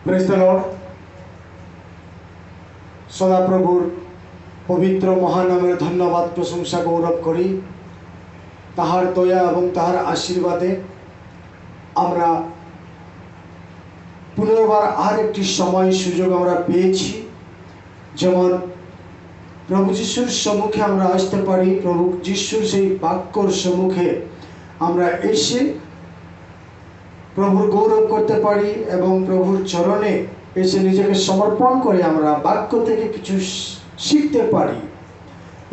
Praise the Lord. সদাপ্রভুর পবিত্র মহানামের ধন্যবাদ প্রশংসা গৌরব করি। তাহার দয়া এবং তাহার আশীর্বাদে আমরা পুনর্বার আর একটি সময় সুযোগ আমরা পেয়েছি। যেমন প্রভু যিশুর সম্মুখে আমরা আসতে পারি, প্রভু যিশুর সেই বাক্যর সম্মুখে আমরা এসে প্রভুর গৌরব করতে পারি এবং প্রভুর চরণে এসে নিজেকে সমর্পণ করে আমরা বাক্য থেকে কিছু শিখতে পারি।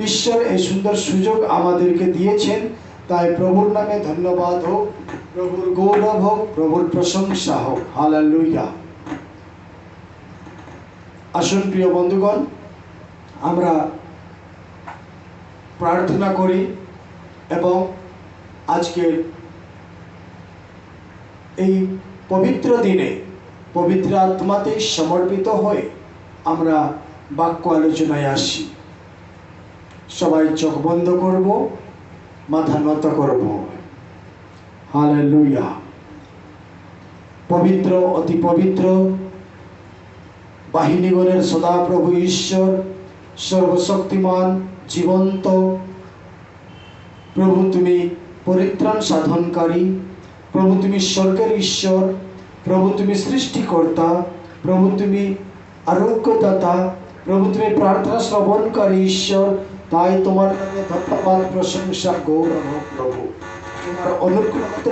ঈশ্বর এই সুন্দর সুযোগ আমাদেরকে দিয়েছেন, তাই প্রভুর নামে ধন্যবাদ হোক, প্রভুর গৌরব হোক, প্রভুর প্রশংসা হোক। হালেলুয়া। আসুন প্রিয় বন্ধুগণ, আমরা প্রার্থনা করি এবং আজকের এই পবিত্র দিনে পবিত্র আত্মাতে সমর্পিত হয়ে আমরা বাক্য আলোচনায় আসি। সবাই চোখ বন্ধ করব, মাথা নত করব। হালেলুয়া। পবিত্র, অতি পবিত্র বাহিনীগণের সদাপ্রভু ঈশ্বর, সর্বশক্তিমান, জীবন্ত প্রভু, তুমি পরিত্রাণ সাধনকারী। প্রভু তুমি স্বর্গের ঈশ্বর। প্রভু তুমি সৃষ্টিকর্তা। প্রভু তুমি আরোগ্যদাতা। প্রভু তুমি প্রার্থনা শ্রবণকারী ঈশ্বর। তাই তোমার নামে ধন্যবাদ, প্রশংসা, গৌরব হোক প্রভু। তোমার অনুগ্রহতে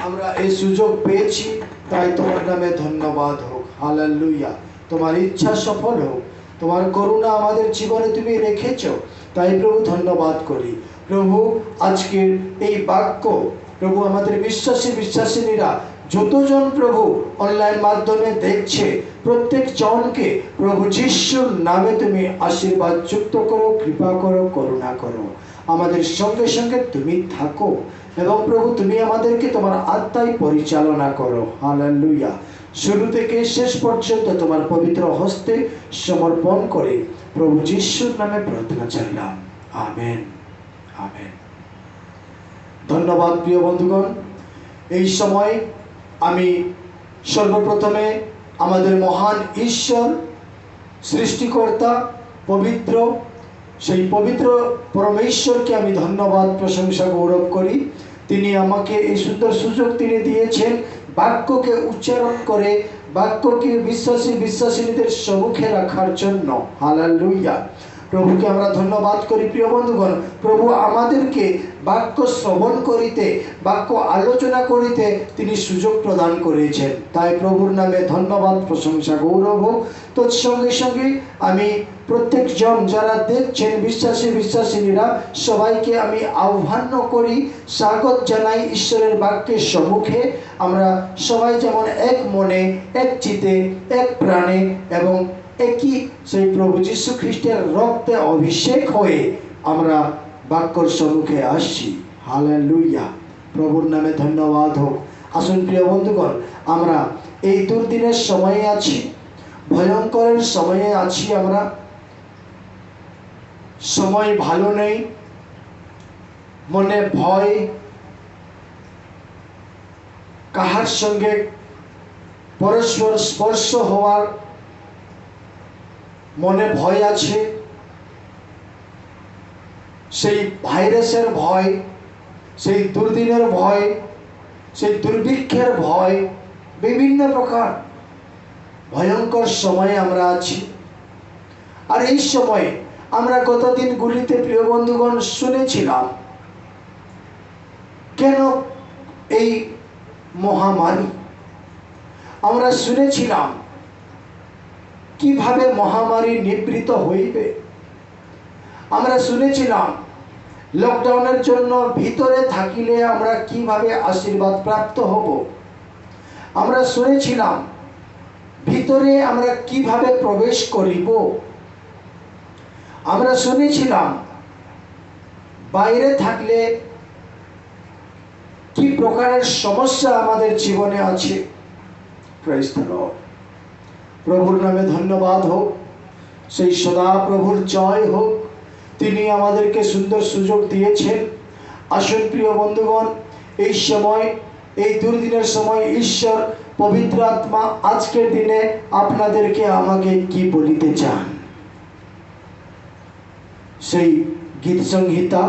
আমরা এই সুযোগ পেয়েছি, তাই তোমার নামে ধন্যবাদ হোক। হালেলুয়া। তোমার ইচ্ছা সফল হোক। তোমার করুণা আমাদের জীবনে তুমি রেখেছ, তাই প্রভু ধন্যবাদ করি। প্রভু আজকের এই বাক্য প্রভু আমাদের বিশ্বাসীরা যতজন প্রভু অনলাইন মাধ্যমে দেখছে, প্রত্যেক জনকে প্রভু যিশুর নামে তুমি আশীর্বাদ যুক্ত করো, কৃপা করো, করুণা করো। আমাদের সঙ্গে সঙ্গে তুমি থাকো এবং প্রভু তুমি আমাদেরকে তোমার আত্মায় পরিচালনা করো। হালেলুয়া। শুরু থেকে শেষ পর্যন্ত তোমার পবিত্র হস্তে সমর্পণ করে প্রভু যিশুর নামে প্রার্থনা চাইলাম। Amen, amen. ধন্যবাদ প্রিয় বন্ধুগণ। এই সময় আমি সর্বপ্রথমে আমাদের মহান ঈশ্বর, সৃষ্টিকর্তা, পবিত্র, সেই পবিত্র পরমেশ্বরকে আমি ধন্যবাদ, প্রশংসা, গৌরব করি। তিনি আমাকে এই সুন্দর সুযোগ তিনি দিয়েছেন বাক্যকে উচ্চারণ করে বাক্যকে বিশ্বাসীদের সম্মুখে রাখার জন্য। হালেলুয়া। প্রভুকে আমরা ধন্যবাদ করি। প্রিয় বন্ধুগণ, প্রভু আমাদেরকে বাক্য শ্রবণ করিতে, বাক্য আলোচনা করিতে তিনি সুযোগ প্রদান করেছেন, তাই প্রভুর নামে ধন্যবাদ, প্রশংসা, গৌরব হোক। তৎসঙ্গে সঙ্গে আমি প্রত্যেকজন যারা দেখছেন বিশ্বাসীরা সবাইকে আমি আহ্বান করি, স্বাগত জানাই ঈশ্বরের বাক্যের সম্মুখে। আমরা সবাই যেমন এক মনে, এক চিতে, এক প্রাণে এবং একই সেই প্রভু যীশু খ্রিস্টের রক্তে অভিষেক হয়ে আমরা বাক্যর সম্মুখে আসছি। হালেলুয়া। প্রভুর নামে ধন্যবাদ হোক। আসুন প্রিয় বন্ধুগণ, আমরা এই দুর্দিনের সময়ে আছি, ভয়ঙ্করের সময়ে আছি। আমরা সময় ভালো নেই, মনে ভয়, কাহার সঙ্গে পরস্পর স্পর্শ হওয়ার মনে ভয় আছে। সেই ভাইরাসের ভয়, সেই দুর্দিনের ভয়, সেই দুর্ভিক্ষের ভয়, বিভিন্ন প্রকার ভয়ঙ্কর সময়ে আমরা আছি। আর এই সময়ে আমরা গত দিনগুলিতে প্রিয় বন্ধুগণ শুনেছিলাম কেন এই মহামারী। আমরা শুনেছিলাম কিভাবে মহামারী নিবৃত হইবে। আমরা শুনেছিলাম লকডাউনের জন্য ভিতরে থাকিলে আমরা কিভাবে আশীর্বাদ প্রাপ্ত হব। আমরা শুনেছিলাম ভিতরে আমরা কিভাবে প্রবেশ করিব। আমরা শুনেছিলাম বাইরে থাকলে কি প্রকারের সমস্যা আমাদের জীবনে আছে। Praise the Lord. প্রভুর নামে ধন্যবাদ হোক। সেই সদা প্রভুর জয় হোক। তিনি আমাদেরকে সুন্দর সুযোগ দিয়েছেন। আসুন প্রিয় বন্ধুগণ, এই সময়, এই দুর্দিনের সময় ঈশ্বর পবিত্র আত্মা আজকের দিনে আপনাদেরকে আমাকে কি বলিতে চান। সেই গীত সংহিতা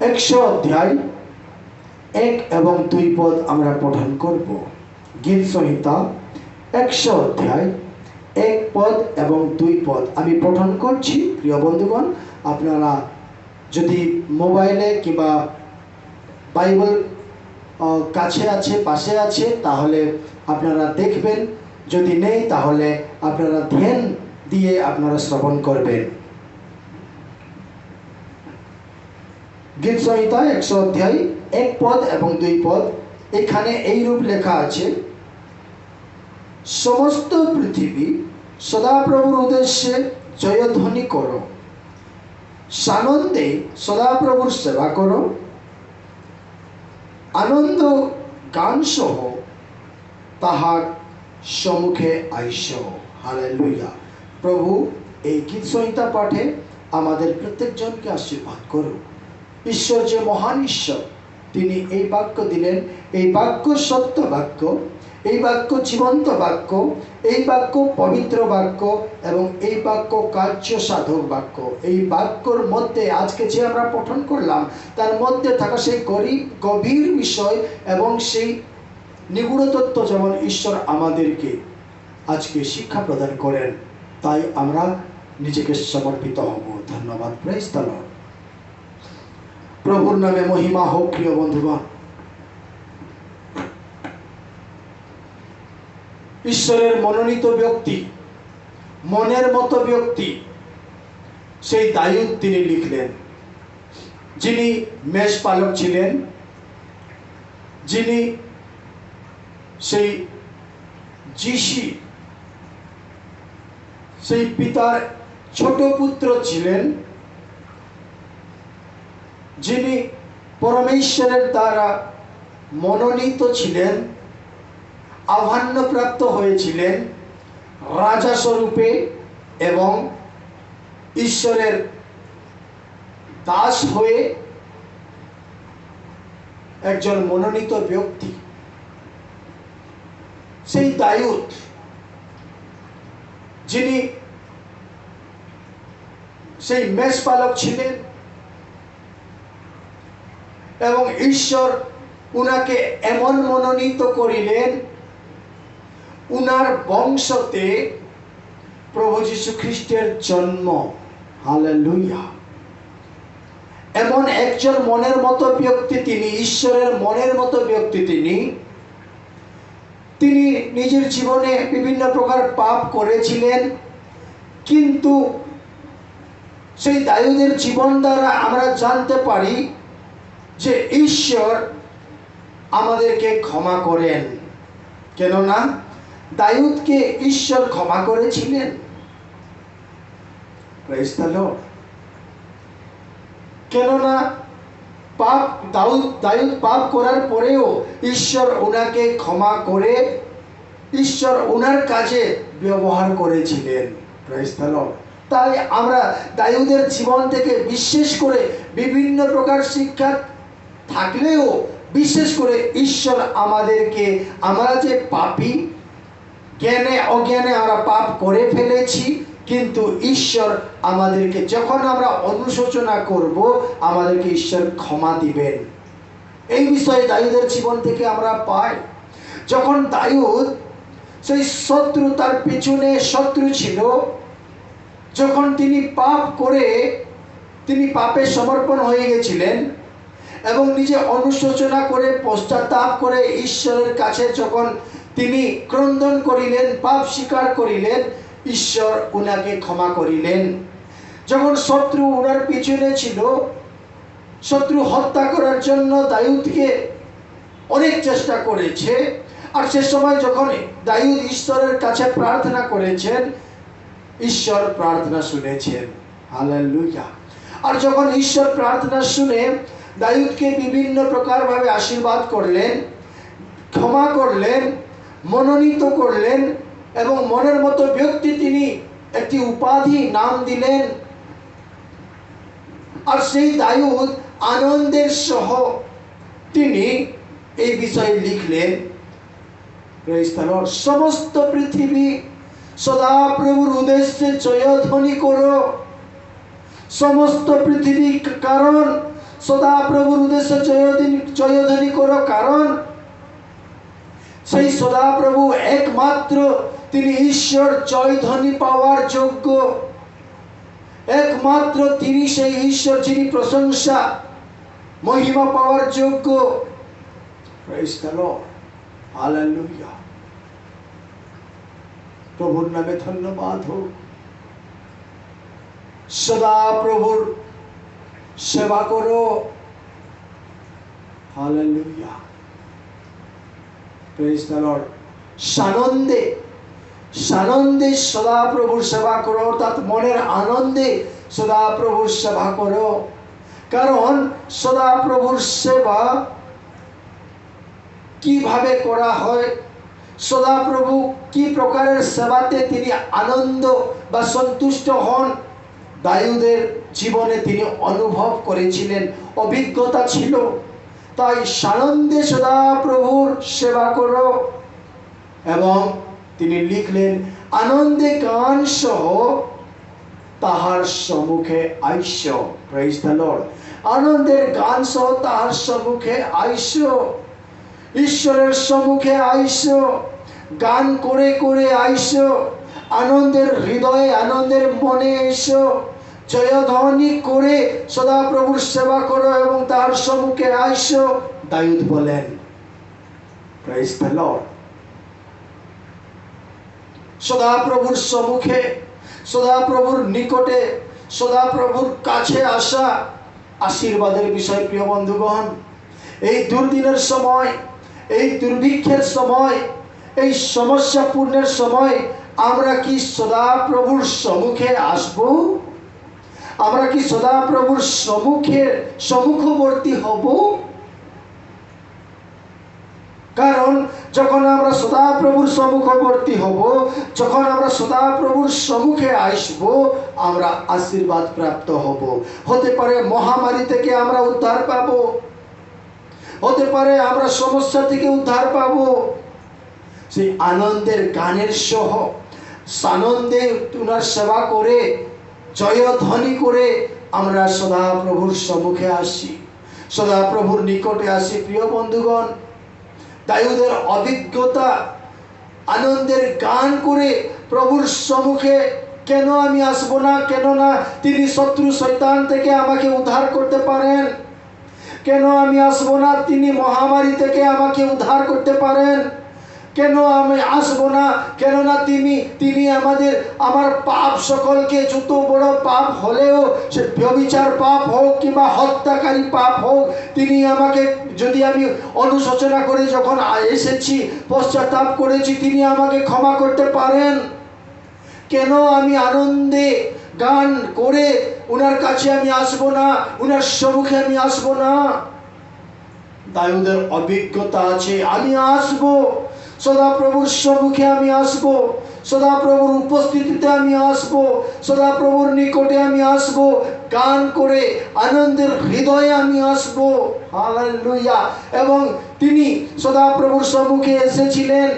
100 অধ্যায় 1 এবং 2 পদ আমরা পঠন করব। গীত সংহিতা 100 অধ্যায় 1 পদ এবং 2 পদ আমি পঠন করছি। প্রিয় বন্ধুগণ, আপনারা যদি মোবাইলে কিংবা বাইবেল কাছে আছে, পাশে আছে, তাহলে আপনারা দেখবেন, যদি নেই তাহলে আপনারা ধ্যান দিয়ে আপনারা শ্রবণ করবেন। গীত সংহিতা 100 অধ্যায় 1 পদ এবং 2 পদ। এখানে এইরূপ লেখা আছে, সমস্ত পৃথিবী সদাপ্রভুর উদ্দেশ্যে জয়ধ্বনি করো, সানন্দে সদাপ্রভুর সেবা করো, আনন্দ গান সহ তাহার সম্মুখে আইস। হালেলুয়া। প্রভু এই গীত সংহিতা পাঠে আমাদের প্রত্যেকজনকে আশীর্বাদ করুন। ঈশ্বর যে মহান ঈশ্বর, তিনি এই বাক্য দিলেন। এই বাক্য সত্য বাক্য, এই বাক্য জীবন্ত বাক্য, এই বাক্য পবিত্র বাক্য এবং এই বাক্য কার্য সাধক বাক্য। এই বাক্যর মধ্যে আজকে যে আমরা পঠন করলাম, তার মধ্যে থাকা সেই গভীর বিষয় এবং সেই নিগূঢ় তত্ত্ব যেমন ঈশ্বর আমাদেরকে আজকে শিক্ষা প্রদান করেন, তাই আমরা নিজেকে সমর্পিত হব। ধন্যবাদ। Praise the Lord. প্রভুর নামে মহিমা হোক। প্রিয় বন্ধুগণ, ঈশ্বরের মনোনীত ব্যক্তি, মনের মতো ব্যক্তি সেই দায়ুদ তিনি লিখলেন, যিনি মেষপালক ছিলেন, যিনি সেই যিশি সেই পিতার ছোট পুত্র ছিলেন, যিনি পরমেশ্বরের দ্বারা মনোনীত ছিলেন, আহ্বানপ্রাপ্ত হয়েছিলেন রাজা স্বরূপে এবং ঈশ্বরের দাস হয়ে একজন মনোনীত ব্যক্তি। সেই দায়ুদ, যিনি সেই মেষপালক ছিলেন এবং ঈশ্বর উনাকে এমন মনোনীত করিলেন, উনার বংশতে প্রভু যীশু খ্রিস্টের জন্ম। হালেলুয়া। এমন একজন মনের মতো ব্যক্তি তিনি, ঈশ্বরের মনের মতো ব্যক্তি তিনি। তিনি নিজের জীবনে বিভিন্ন প্রকার পাপ করেছিলেন, কিন্তু সেই দায়ুদের জীবন দ্বারা আমরা জানতে পারি যে ঈশ্বর আমাদেরকে ক্ষমা করেন। কেননা দায়ুদকে ঈশ্বর ক্ষমা করেছিলেন। Praise the Lord. কেননা দায়ুদ পাপ করার পরেও ঈশ্বর ওনাকে ক্ষমা করে ঈশ্বর ওনার কাজে ব্যবহার করেছিলেন। Praise the Lord. তাই আমরা দায়ুদের জীবন থেকে বিশেষ করে বিভিন্ন প্রকার শিক্ষা থাকলেও বিশেষ করে ঈশ্বর আমাদেরকে, আমরা যে পাপী, জ্ঞানে অজ্ঞানে আমরা পাপ করে ফেলেছি, কিন্তু ঈশ্বর আমাদেরকে যখন আমরা অনুশোচনা করব, আমাদেরকে ঈশ্বর ক্ষমা দিবেন। এই বিষয়ে দায়ুদের জীবন থেকে আমরা পাই। যখন দায়ুদ সেই শত্রু, তার পিছনে শত্রু ছিল, যখন তিনি পাপ করে তিনি পাপে সমর্পণ হয়ে গেছিলেন এবং নিজে অনুশোচনা করে পশ্চাত্তাপ করে ঈশ্বরের কাছে যখন তিনি ক্রন্দন করিলেন, পাপ স্বীকার করিলেন, ঈশ্বর উনাকে ক্ষমা করিলেন। যখন শত্রু উনার পিছনে ছিল, শত্রু হত্যা করার জন্য দায়ুদকে অনেক চেষ্টা করেছে, আর সে সময় যখন দায়ুদ ঈশ্বরের কাছে প্রার্থনা করেছেন, ঈশ্বর প্রার্থনা শুনেছেন। হালেলুয়া। আর যখন ঈশ্বর প্রার্থনা শুনে দায়ুদকে বিভিন্ন প্রকার ভাবে আশীর্বাদ করলেন, ক্ষমা করলেন, মনোনীত করলেন এবং মনের মতো ব্যক্তি তিনি একটি উপাধি নাম দিলেন। আর সেই দায়ুদ আনন্দের সহ তিনি এই বিষয়ে লিখলেন প্রেজ দ্য লর্ড। সমস্ত পৃথিবী সদাপ্রভুর উদ্দেশ্যে জয়ধ্বনি করো। সমস্ত পৃথিবী কারণ সদাপ্রভুর উদ্দেশ্যে জয়ধ্বনি করো, কারণ সেই সদাপ্রভু একমাত্র তিনি ঈশ্বর, জয়ধ্বনি পাওয়ার যোগ্য। একমাত্র তিনি সেই ঈশ্বর যিনি প্রশংসা মহিমা পাওয়ার যোগ্য। Praise the Lord, hallelujah. প্রভুর নামে ধন্যবাদ হোক। সদা প্রভুর সেবা করো। Hallelujah, praise the Lord. সানন্দে সানন্দে সদা প্রভুর সেবা করো, অর্থাৎ মনের আনন্দে সদা প্রভুর সেবা করো। কারণ সদা প্রভুর সেবা কিভাবে করা হয়, সদা প্রভু কি প্রকারের সেবাতে তিনি আনন্দ বা সন্তুষ্ট হন, দাউদের জীবনে তিনি অনুভব করেছিলেন, অভিজ্ঞতা ছিল। তাই সানন্দে সদা প্রভুর সেবা করো। এবং তিনি লিখলেন, আনন্দে গান সহ তাহার সম্মুখে আইসো। Praise the Lord. আনন্দের গান সহ তাহার সম্মুখে আইসো। ঈশ্বরের সম্মুখে আইসো, গান করে করে আইসো, আনন্দের হৃদয়ে আনন্দের মনে এসো, জয়ধ্বনি করে সদা প্রভুর সেবা করো এবং তার সম্মুখে আইসো। দাউদ বলেন, প্রেজ দ্য লর্ড। সদা প্রভুর সম্মুখে, সদা প্রভুর নিকটে, সদা প্রভুর কাছে আসা আশীর্বাদের বিষয়। প্রিয় বন্ধুগণ, এই দুর্দিনের সময়, এই দুর্ভিক্ষের সময়, এই সমস্যাপূর্ণের সময় আমরা কি সদা প্রভুর সম্মুখে আসব? আমরা কি সদা প্রভুর সম্মুখবর্তী হব? কারণ যখন আমরা সদা প্রভুর সম্মুখবর্তী হব, যখন আমরা সদা প্রভুর সম্মুখে আসব, আমরা আশীর্বাদ প্রাপ্ত হব। হতে পারে মহামারী থেকে আমরা উদ্ধার পাব, হতে পারে আমরা সমস্যা থেকে উদ্ধার পাব। সেই আনন্দের গানের সহ সানন্দে তুনার সেবা করে, জয়ধ্বনি করে আমরা সদা প্রভুর সম্মুখে আসি, সদা প্রভুর নিকটে আসি। প্রিয় বন্ধুগণ, দাউদের অভিজ্ঞতা, আনন্দের গান করে প্রভুর সম্মুখে কেন আমি আসবো না? কেননা তিনি শত্রু শয়তান থেকে আমাকে উদ্ধার করতে পারেন। কেন আমি আসবো না? তিনি মহামারী থেকে আমাকে উদ্ধার করতে পারেন। কেন আমি আসবো না? কেননা তিনি আমার পাপ সকলকে, যত বড় পাপ হলেও, সে ব্যভিচার পাপ হোক কিংবা হত্যাকারী পাপ হোক, তিনি আমাকে, যদি আমি অনুশোচনা করে যখন এসেছি, পশ্চাতাপ করেছি, তিনি আমাকে ক্ষমা করতে পারেন। কেন আমি আনন্দে গান করে উনার কাছে আমি আসবো না, উনার সম্মুখে আমি আসবো না? দাউদের অভিজ্ঞতা আছে, আমি আসবো, সদা প্রভুর সম্মুখে আমি আসবো, সদা প্রভুর উপস্থিতিতে আমি আসবো, সদা প্রভুর নিকটে আমি আসবো, গান করে আনন্দের হৃদয়ে আমি আসবো। হালেলুয়া। এবং তিনি সদা প্রভুর সম্মুখে এসেছিলেন,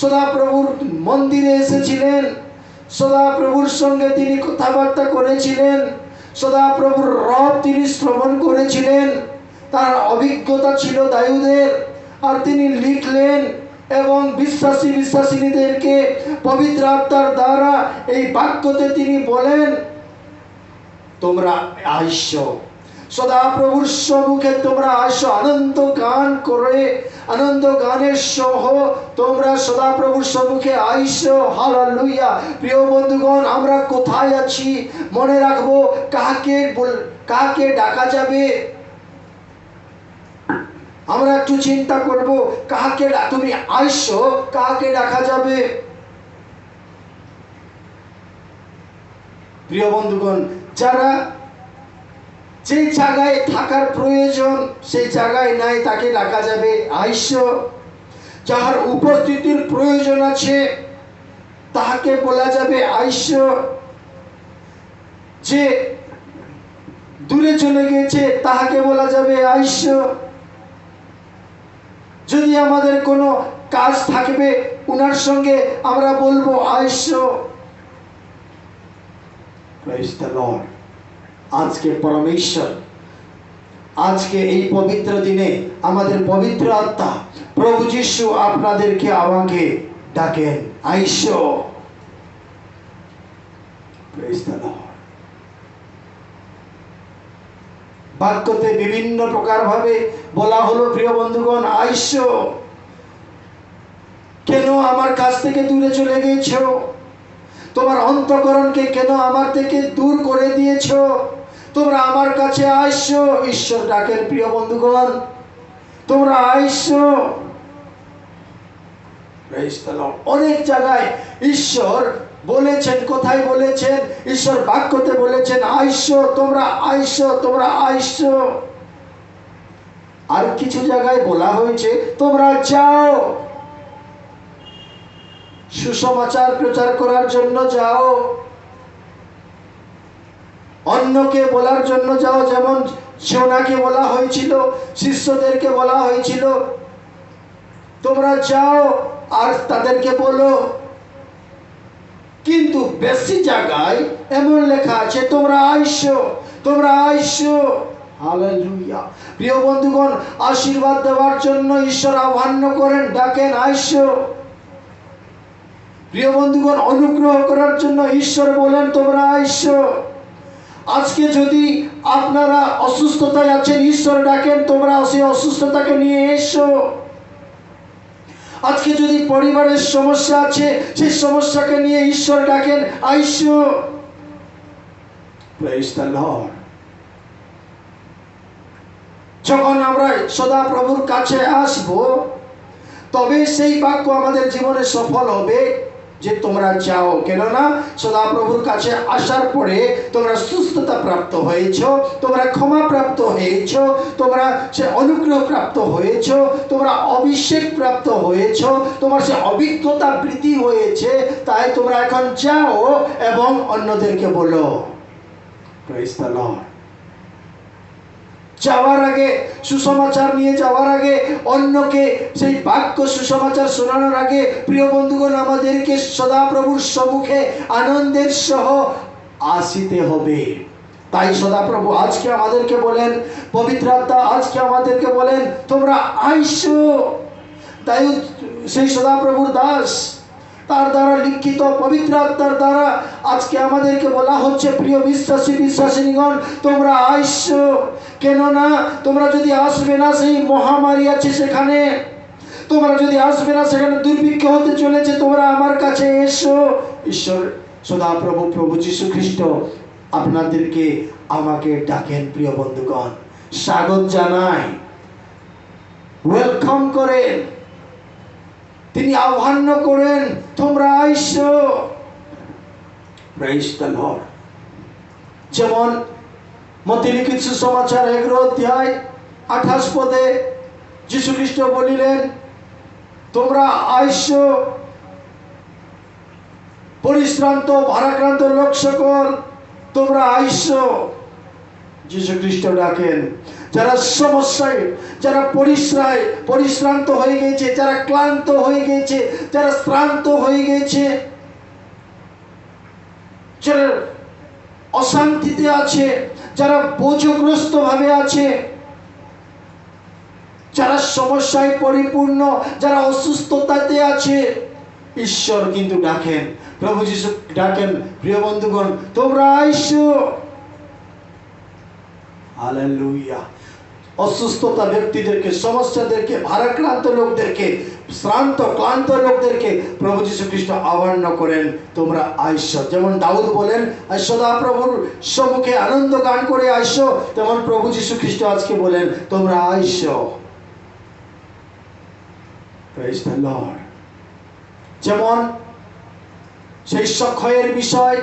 সদা প্রভুর মন্দিরে এসেছিলেন, সদা প্রভুর সঙ্গে তিনি কথাবার্তা করেছিলেন, সদা প্রভুর রব তিনি শ্রবণ করেছিলেন। তার অভিজ্ঞতা ছিল দাউদের, আর তিনি লিখলেন এবং বিশ্বাসীদেরকে পবিত্র আত্মার দ্বারা এই বাক্যতে তিনি বলেন, তোমরা আইসো, সদা প্রভুর সম্মুখে তোমরা আসো, আনন্দ গান করে, আনন্দ গানের সহ তোমরা সদা প্রভুর সম্মুখে আইসো। হালেলুয়া। প্রিয় বন্ধুগণ, আমরা কোথায় আছি মনে রাখবো। কাকে ডাকা যাবে? আমরা একটু চিন্তা করব, কাকে তুমি আইসো, কাকে ডাকা যাবে? প্রিয় বন্ধুগণ, যারা যে জায়গায় থাকার প্রয়োজন সেই জায়গায় নাই, তাকে ডাকা যাবে আইসো। যাহার উপস্থিতির প্রয়োজন আছে তাহাকে বলা যাবে আইসো। যে দূরে চলে গেছে তাহাকে বলা যাবে আইসো। যদি আমাদের কোনো কাজ থাকবে উনার সঙ্গে আমরা বলবো আইসো। Praise the Lord. আজকে পরমেশ্বর আজকে এই পবিত্র দিনে আমাদের পবিত্র আত্মা প্রভু যিশু আপনাদেরকে আমাকে ডাকেন আইসো। Praise the Lord. বাক্যতে বিভিন্ন প্রকার ভাবে বলা হলো প্রিয় বন্ধুগণ আইসো। কেন আমার কাছ থেকে দূরে চলে গিয়েছো? তোমার অন্তঃকরণকে কেন আমার থেকে দূর করে দিয়েছো? তোমরা আমার কাছে আইসো। ঈশ্বর ডাকেন প্রিয় বন্ধুগণ, তোমরা আইসো। অনেক জায়গায় ঈশ্বর বলেছেন, কোথায় বলেছেন? ঈশ্বর বাক্যতে বলেছেন আইসো, তোমরা আইসো, তোমরা আইসো। আর কিছু জায়গায় বলা হয়েছে তোমরা যাও, সুসমাচার প্রচার করার জন্য যাও, অন্যকে বলার জন্য যাও। যেমন যোনাকে বলা হয়েছিল, শিষ্যদেরকে বলা হয়েছিল তোমরা যাও আর তাদেরকে বলো। কিন্তু বেশি জায়গায় এমন লেখা আছে তোমরা আইসো, তোমরা আইসো। হালেলুয়া। প্রিয় বন্ধুগণ, আশীর্বাদ দেওয়ার জন্য ঈশ্বর আহ্বান করেন, ডাকেন আইসো। প্রিয় বন্ধুগণ, অনুগ্রহ করার জন্য ঈশ্বর বলেন তোমরা আইসো। আজকে যদি আপনারা অসুস্থতায় আছেন, ঈশ্বর ডাকেন তোমরা সেই অসুস্থতাকে নিয়ে এসো। আজকে যদি পরিবারের সমস্যা আছে, সেই সমস্যাকে নিয়ে ঈশ্বর ডাকেন আইসো। Praise the Lord. যখন আমরা সদা প্রভুর কাছে আসব, তবে সেই বাক্য আমাদের জীবনে সফল হবে যে তোমরা যাও। কেননা সদা প্রভুর কাছে আসার পরে তোমরা সুস্থতা প্রাপ্ত হয়েছ, তোমরা ক্ষমা প্রাপ্ত হয়েছ, তোমরা সে অনুগ্রহ প্রাপ্ত হয়েছ, তোমরা অভিষেক প্রাপ্ত হয়েছ, তোমার সে অভিজ্ঞতা বৃদ্ধি হয়েছে। তাই তোমরা এখন যাও এবং অন্যদেরকে বলো। Praise the Lord. যাওয়ার আগে, সুসমাচার নিয়ে যাওয়ার আগে, অন্যকে সেই বাক্য সুসমাচার শোনানোর আগে প্রিয় বন্ধুগণ আমাদেরকে সদাপ্রভুর সম্মুখে আনন্দের সহ আসিতে হবে। তাই সদাপ্রভু আজকে আমাদেরকে বলেন, পবিত্র আত্মা আজকে আমাদেরকে বলেন তোমরা আইসো। তাই সেই সদাপ্রভুর দাস তার দ্বারা লিখিত পবিত্র আত্মার দ্বারা আজকে আমাদেরকে বলা হচ্ছে প্রিয় বিশ্বাসী বিশ্বাসিনীগণ তোমরা আইসো। কেননা তোমরা যদি আসবে না, সেই মহামারী আছে সেখানে, তোমরা যদি আসবে না, সেখানে দুর্ভিক্ষ হতে চলেছে, তোমরা আমার কাছে এসো। ঈশ্বর সদাপ্রভু প্রভু যীশু খ্রিস্ট আপনাদেরকে আমাকে ডাকেন প্রিয় বন্ধুগণ, স্বাগত জানাই, ওয়েলকাম করেন, তিনি আহ্বান করেন তোমরা আইসো। Praise the Lord. যেমন মত্তি লিখিত সুসমাচার 11 অধ্যায় 28 পদে যীশু খ্রিস্ট বলিলেন তোমরা আইসো, পরিশ্রান্ত ভারাক্রান্ত লোক সকল তোমরা আইসো। যীশু খ্রিস্ট ডাকেন যারা সমস্যায়, যারা পরিশ্রান্ত হয়ে গেছে, যারা ক্লান্ত হয়ে গেছে, যারা শ্রান্ত হয়ে গেছে, যারা অশান্তিতে আছে, যারা বোঝগ্রস্ত ভাবে আছে, যারা সমস্যায় পরিপূর্ণ, যারা অসুস্থতাতে আছে, ঈশ্বর কিন্তু ডাকেন, প্রভু যীশু ডাকেন প্রিয় বন্ধুগণ তোমরা আইসো। হালেলুয়া। অসুস্থতা ব্যক্তিদেরকে, সমস্যাদেরকে, ভারাক্রান্ত লোকদেরকে, শ্রান্ত ক্লান্ত লোকদেরকে প্রভু যীশু খ্রিস্ট আহ্বান করেন তোমরা আইসো। যেমন দাউদ বলেন সদাপ্রভুর সম্মুখে আনন্দ গান করে আইসো, তেমন প্রভু যীশু খ্রিস্ট আজকে বলেন তোমরা আইসো। Praise the Lord. যেমন সেই সক্ষয়ের বিষয়,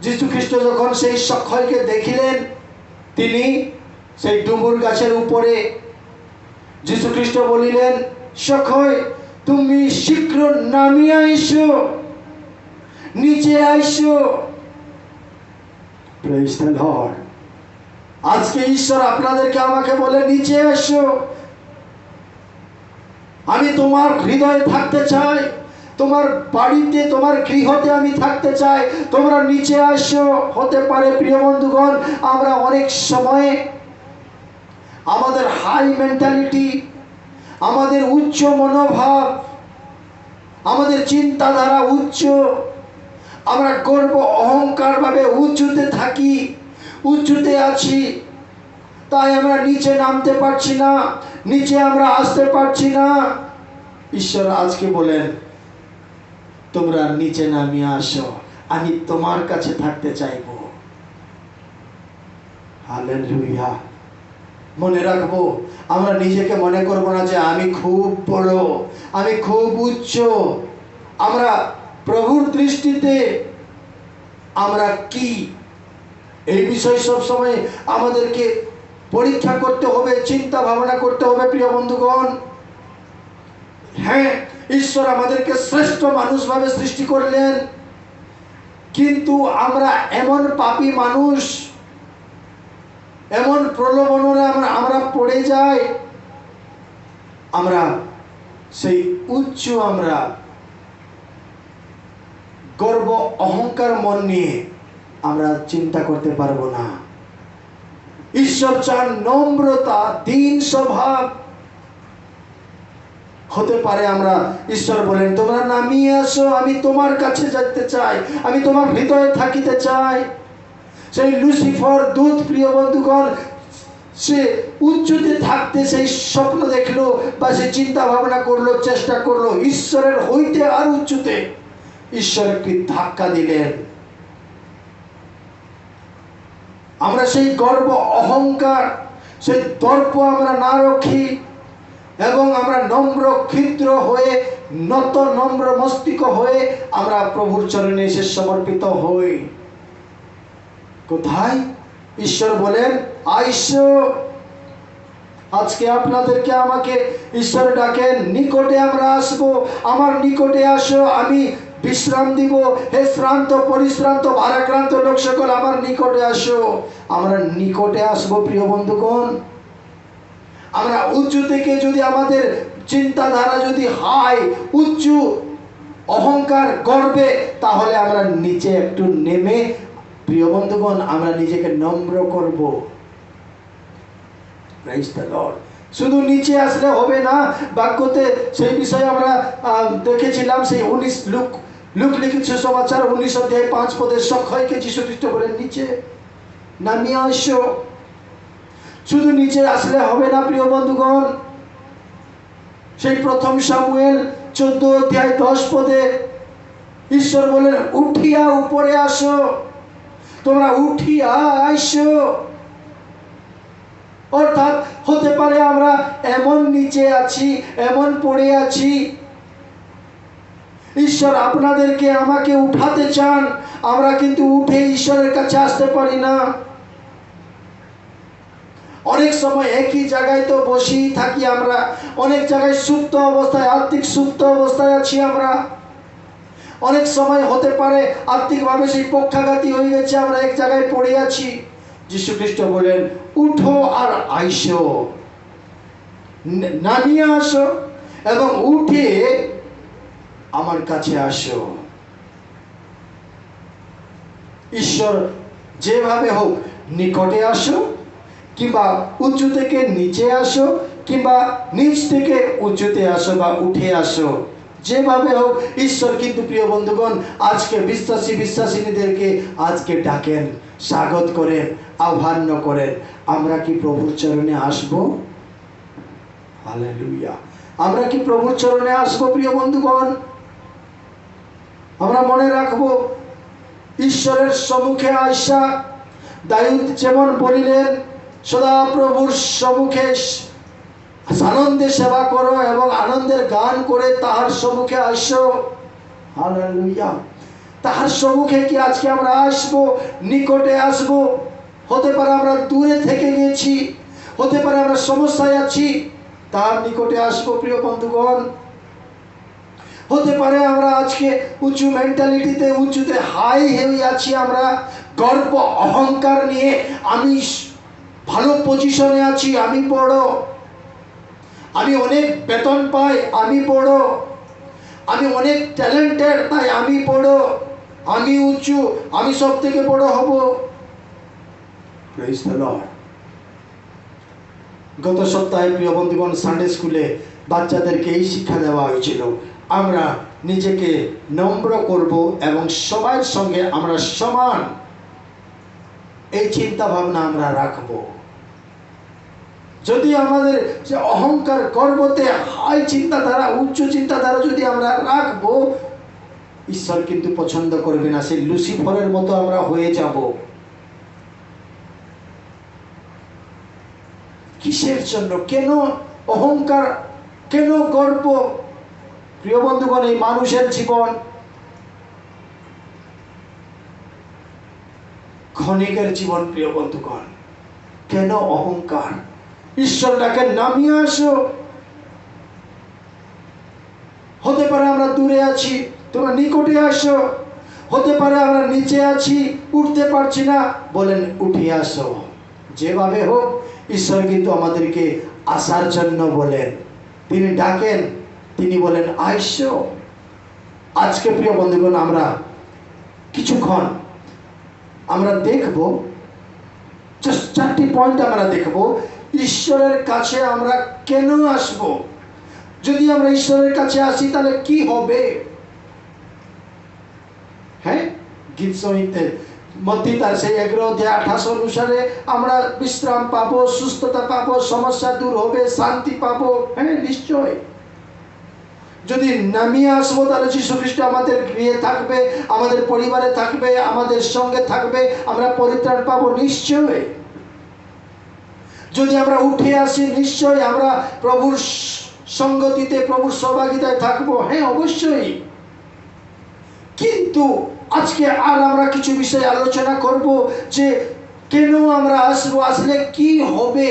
যীশু খ্রিস্ট যখন সেই সক্ষয়কে দেখিলেন, তিনি সেই ডুমুর গাছের উপরে যীশু খ্রিস্ট বলিলেন সক্ষয় তুমি শীঘ্র নামিয়ে আইসো, নিচে আইসো। Praise the Lord. আজকে ঈশ্বর আপনাদেরকে আমাকে বলে নিচে আসো। আমি তোমার হৃদয়ে থাকতে চাই, তোমার বাড়িতে, তোমার গৃহতে আমি থাকতে চাই, তোমরা নিচে আসো। হতে পারে প্রিয় বন্ধুগণ, আমরা অনেক সময়ে আমাদের হাই মেন্টালিটি, আমাদের উচ্চ মনোভাব, আমাদের চিন্তাধারা উচ্চ, আমরা গর্ব অহংকার ভাবে উঁচুতে থাকি, উঁচুতে আছি, তাই আমরা নিচে নামতে পারছি না, নিচে আমরা আসতে পারছি না। ঈশ্বর আজকে বলেন, তোমরা নিচে নামিয়ে আসো, আমি তোমার কাছে থাকতে চাইব। হালেলুয়া। মনে রাখবো, আমরা নিজেকে মনে করব না যে আমি খুব বড়, আমি খুব উচ্চ। আমরা প্রভুর দৃষ্টিতে আমরা কি, এই বিষয় সব সময় আমাদেরকে পরীক্ষা করতে হবে, চিন্তা ভাবনা করতে হবে প্রিয় বন্ধুগণ। হ্যাঁ, ঈশ্বর আমাদেরকে শ্রেষ্ঠ মানুষ ভাবে সৃষ্টি করলেন, কিন্তু আমরা এমন পাপী মানুষ, এমন প্রলোভনে আমরা পড়ে যাই, আমরা সেই উচ্চ, আমরা গর্ব অহংকার মন নিয়ে আমরা চিন্তা করতে পারবো না। ঈশ্বর চান নম্রতা, দীন স্বভাব। হতে পারে আমরা, ঈশ্বর বলেন, তোমরা নামিয়ে আসো, আমি তোমার কাছে যেতে চাই, আমি তোমার হৃদয়ে থাকিতে চাই। সেই লুসিফার দূত প্রিয় বন্ধুগণ, সে উচ্চতে থাকতে সেই স্বপ্ন দেখলো বা সে চিন্তা ভাবনা করলো, চেষ্টা করলো ঈশ্বরের হইতে আর উচ্চতে। ঈশ্বর একটি ধাক্কা দিলেন। আমরা সেই গর্ব অহংকার, সেই দর্প আমরা না রাখি এবং আমরা নম্র ক্ষিদ্র হয়ে, নত নম্র মস্তিষ্ক হয়ে আমরা প্রভুর চরণে এসে সমর্পিত হই। কোথায়? ঈশ্বর বলেন, আইসো। আজকে আপনাদেরকে আমাকে ঈশ্বর ডাকেন, নিকটে আমরা আসবো, আমার নিকটে আসো, আমি বিশ্রাম দিব। হে শ্রান্ত পরিশ্রান্ত ভারাক্রান্ত লোক সকল, আমার নিকটে আসো। আমরা নিকটে আসবো প্রিয় বন্ধুগণ। আমরা উঁচু থেকে যদি আমাদের চিন্তাধারা যদি হাই, উচ্চ অহংকার গর্বে, তাহলে আমরা নিচে একটু নেমে প্রিয় বন্ধুগণ আমরা নিজেকে নম্র করব। Praise the Lord. শুধু নিচে আসলে হবে না। বাক্যতে সেই বিষয়ে আমরা দেখেছিলাম, সেই 19 লুক লিখিত সুসমাচার 19 অধ্যায় 5 পদের সক্ষয়কে যীশু খ্রিস্ট বলেন, নিচে নামিয়ে আসো। শুধু নিচে আসলে হবে না প্রিয় বন্ধুগণ। সেই প্রথম শামুয়েল 14 অধ্যায় 10 পদে ঈশ্বর বলেন, উঠিয়া উপরে আসো, তোমরা উঠিয়া আইসো। অর্থাৎ হতে পারে আমরা এমন নিচে আছি, এমন পড়ে আছি, ঈশ্বর আপনাদেরকে আমাকে উঠাতে চান, আমরা কিন্তু উঠে ঈশ্বরের কাছে আসতে পারি না। অনেক সময় একই জায়গায় তো বসেই থাকি আমরা, অনেক জায়গায় সুপ্ত অবস্থায়, আর্থিক সুপ্ত অবস্থায় আছি আমরা। অনেক সময় হতে পারে আর্থিকভাবে সেই পক্ষাঘাতী হয়ে গেছে, আমরা এক জায়গায় পড়ে আছি। যীশু খ্রিস্ট বলেন, উঠো আর আইসো, নামিয়ে আসো এবং উঠে আমার কাছে আসো। ঈশ্বর যেভাবে হোক নিকটে আসো, কিংবা উঁচু থেকে নিচে আসো, কিংবা নিচ থেকে উঁচুতে আসো বা উঠে আসো, যেভাবে হোক ঈশ্বর কিন্তু প্রিয় বন্ধুগণ আজকে বিশ্বাসীদেরকে আজকে ডাকেন, স্বাগত করেন, আহ্বান করেন। আমরা কি প্রভুর চরণে আসবো? হালেলুয়া। আমরা কি প্রভুর চরণে আসবো প্রিয় বন্ধুগণ? আমরা মনে রাখবো, ঈশ্বরের সম্মুখে আইসা দাউদ যেমন বলিলেন, সদা প্রভুর সম্মুখে আনন্দে সেবা করো এবং আনন্দের গান করে তাহার সম্মুখে আসো। হালেলুয়া। তাহার সম্মুখে কি আজকে আমরা আসবো? নিকটে আসবো? হতে পারে আমরা দূরে থেকে গেছি, হতে পারে আমরা সমস্যায় আছি, তার নিকটে আসবো প্রিয় বন্ধুগণ। হতে পারে আমরা আজকে উঁচু মেন্টালিটিতে, উঁচুতে হাই হয়ে আছি, আমরা গর্ব অহংকার নিয়ে আমি ভালো পজিশনে আছি, আমি বড়, আমি অনেক বেতন পাই, আমি বড়, আমি অনেক ট্যালেন্টেড তাই আমি বড়, আমি উঁচু, আমি সব থেকে বড় হব। Praise the Lord. গত সপ্তাহে প্রিয় বন্ধুগণ সানডে স্কুলে বাচ্চাদেরকে এই শিক্ষা দেওয়া হয়েছিল, আমরা নিজেকে নম্র করব এবং সবার সঙ্গে আমরা সমান, এই চিন্তা ভাবনা আমরা রাখবো। যদি আমাদের যে অহংকার, গর্বতে হাই চিন্তাধারা, উচ্চ চিন্তাধারা যদি আমরা রাখবো, ঈশ্বর কিন্তু পছন্দ করবে না, সেই লুসিফরের মতো আমরা হয়ে যাব। কিসের জন্য? কেন অহংকার, কেন গর্ব? প্রিয় বন্ধুগণ, এই মানুষের জীবন ক্ষণিকের জীবন। প্রিয় বন্ধুগণ, কেন অহংকার? ঈশ্বর ডাকে নামিয়ে আসো। হতে পারে আমরা দূরে আছি, তোমরা নিকটে আসো। হতে পারে আমরা নিচে আছি, উঠতে পারছি না, বলেন উঠে আসো। যেভাবে হোক ঈশ্বর কিন্তু আমাদেরকে আসার জন্য বলেন, তিনি ডাকেন, তিনি বলেন আইসো। আজকে প্রিয় বন্ধুগণ আমরা কিছুক্ষণ আমরা দেখব, জাস্ট 4টি পয়েন্ট আমরা দেখব, ঈশ্বরের কাছে আমরা কেন আসব। যদি আমরা ঈশ্বরের কাছে আসি তাহলে কি হবে? হ্যাঁ, গীত সংহিতে মত্তি তার সেই 11:28 অনুসারে আমরা বিশ্রাম পাবো, সুস্থতা পাবো, সমস্যা দূর হবে, শান্তি পাবো। হ্যাঁ, নিশ্চয়। যদি নামিয়ে আসবো তাহলে যীশু খ্রিস্ট আমাদের গৃহে থাকবে, আমাদের পরিবারে থাকবে, আমাদের সঙ্গে থাকবে, আমরা পরিত্রাণ পাবো নিশ্চয়। যদি আমরা উঠে আসি নিশ্চয় আমরা প্রভুর সঙ্গতিতে, প্রভুর সহভাগিতায় থাকবো। হ্যাঁ, অবশ্যই। কিন্তু আজকে আর আমরা কিছু বিষয় আলোচনা করব যে কেন আমরা আসবো, আসলে কি হবে।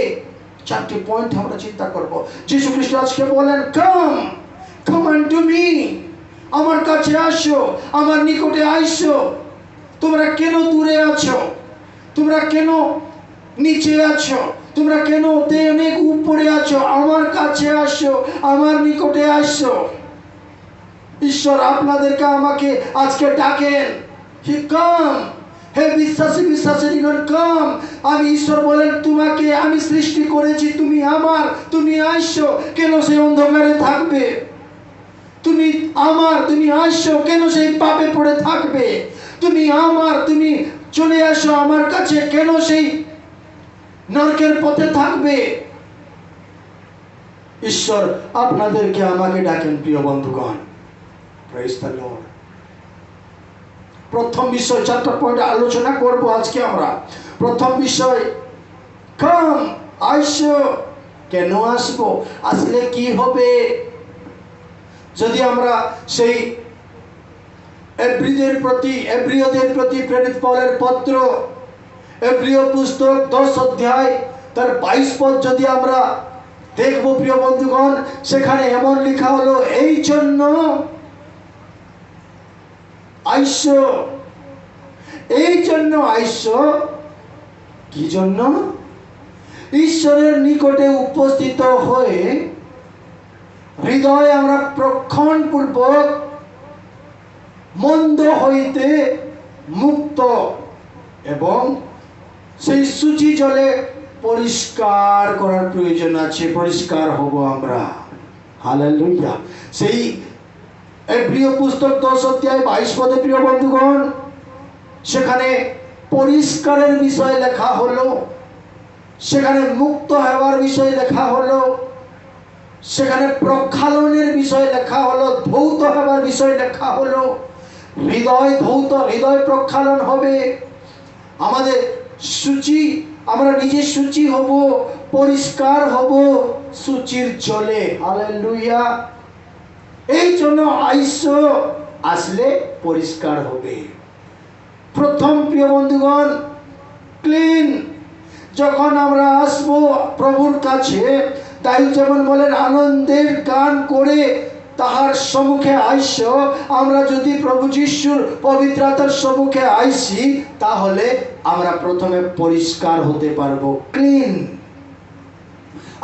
4টি পয়েন্ট আমরা চিন্তা করব। যীশু খ্রিস্ট আজকে বলেন, come unto me, আমার কাছে আসো, আমার নিকটে আইসো। তোমরা কেন দূরে আছো? তোমরা কেন নিচে আছো? তোমরা কেন অনেক উপরে আছো? আমার কাছে আসো, আমার নিকটে আসো। ঈশ্বর আপনাদেরকে আমাকে আজকে ডাকেন, হি কাম। হে বিশ্বাসী বিশ্বাসীগণ, কাম। আমি ঈশ্বর বলেন, তোমাকে আমি সৃষ্টি করেছি, তুমি আমার, তুমি আসো। কেন সেই অন্ধকারে থাকবে? তুমি আমার, তুমি আসো। কেন সেই পাপে পড়ে থাকবে? তুমি আমার, তুমি চলে আসো আমার কাছে। কেন সেই নরকের পথে থাকবে? ঈশ্বর আপনাদেরকে আমাকে ডাকেন প্রিয় বন্ধুগণ। Praise the Lord. প্রথম বিষয়, 4টা পয়েন্ট আলোচনা করব আজকে আমরা। প্রথম বিষয়, কাম, আইসো। কেন আসবো? আসলে কি হবে? যদি আমরা সেই এব্রিয়দের প্রতি প্রেরিত পৌলের পত্র, এব্রিয় পুস্তক 10 অধ্যায় তার 22 পদ যদি আমরা দেখব প্রিয় বন্ধুগণ, সেখানে এমন লেখা হলো, এই জন্য আইসো। এই জন্য আইসো। কি জন্য? ঈশ্বরের নিকটে উপস্থিত হয়ে হৃদয় আমরা প্রক্ষণ পূর্বক মন্দ হইতে মুক্ত এবং সেই সূচি জলে পরিষ্কার করার প্রয়োজন আছে। পরিষ্কার হব আমরা। হালেলুয়া। সেই এব্রিয় পুস্তক 10 অধ্যায় 22 পদে প্রিয় বন্ধুগণ, সেখানে পরিষ্কারের বিষয় লেখা হলো, সেখানে মুক্ত হওয়ার বিষয় লেখা হলো, সেখানে প্রক্ষালনের বিষয় লেখা হলো, ধৌত হওয়ার বিষয় লেখা হলো। হৃদয় ধৌত, হৃদয় প্রক্ষালন হবে। আমাদের সূচি, আমরা নিজে সূচি হব, পরিষ্কার হব সূচির জলে। হালেলুয়া। এই জন্য আইসো, আসলে পরিষ্কার হবে। প্রথম প্রিয় বন্ধুগণ, ক্লিন। যখন আমরা আসবো প্রভুর কাছে, তাই যেমন বলেন, আনন্দের গান করে তাহার সম্মুখে আইসো। আমরা যদি প্রভু যিশুর পবিত্রতার সম্মুখে আইসি, তাহলে আমরা প্রথমে পরিষ্কার হতে পারবো, ক্লিন।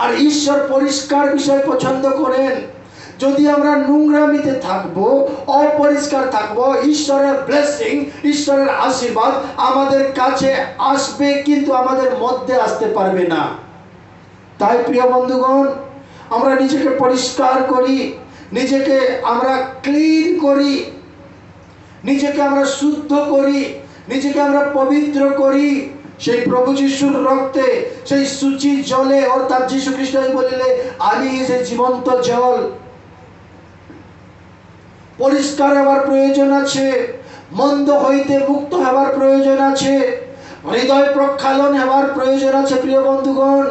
আর ঈশ্বর পরিষ্কার বিষয় পছন্দ করেন। যদি আমরা নোংরামিতে থাকবো, অপরিষ্কার থাকবো, ঈশ্বরের ব্লেসিং, ঈশ্বরের আশীর্বাদ আমাদের কাছে আসবে কিন্তু আমাদের মধ্যে আসতে পারবে না। তাই প্রিয় বন্ধুগণ, আমরা নিজেকে পরিষ্কার করি, নিজেকে আমরা ক্লিন করি, নিজেকে আমরা শুদ্ধ করি, নিজেকে আমরা পবিত্র করি সেই প্রভু যিশুর রক্তে, সেই সূচি জলে, অর্থাৎ যীশু খ্রিস্ট বলিলে আমি সেই জীবন্ত জল। পরিষ্কার হওয়ার প্রয়োজন আছে, মন্দ হইতে মুক্ত হওয়ার প্রয়োজন আছে, হৃদয় প্রক্ষালন হওয়ার প্রয়োজন আছে প্রিয় বন্ধুগণ,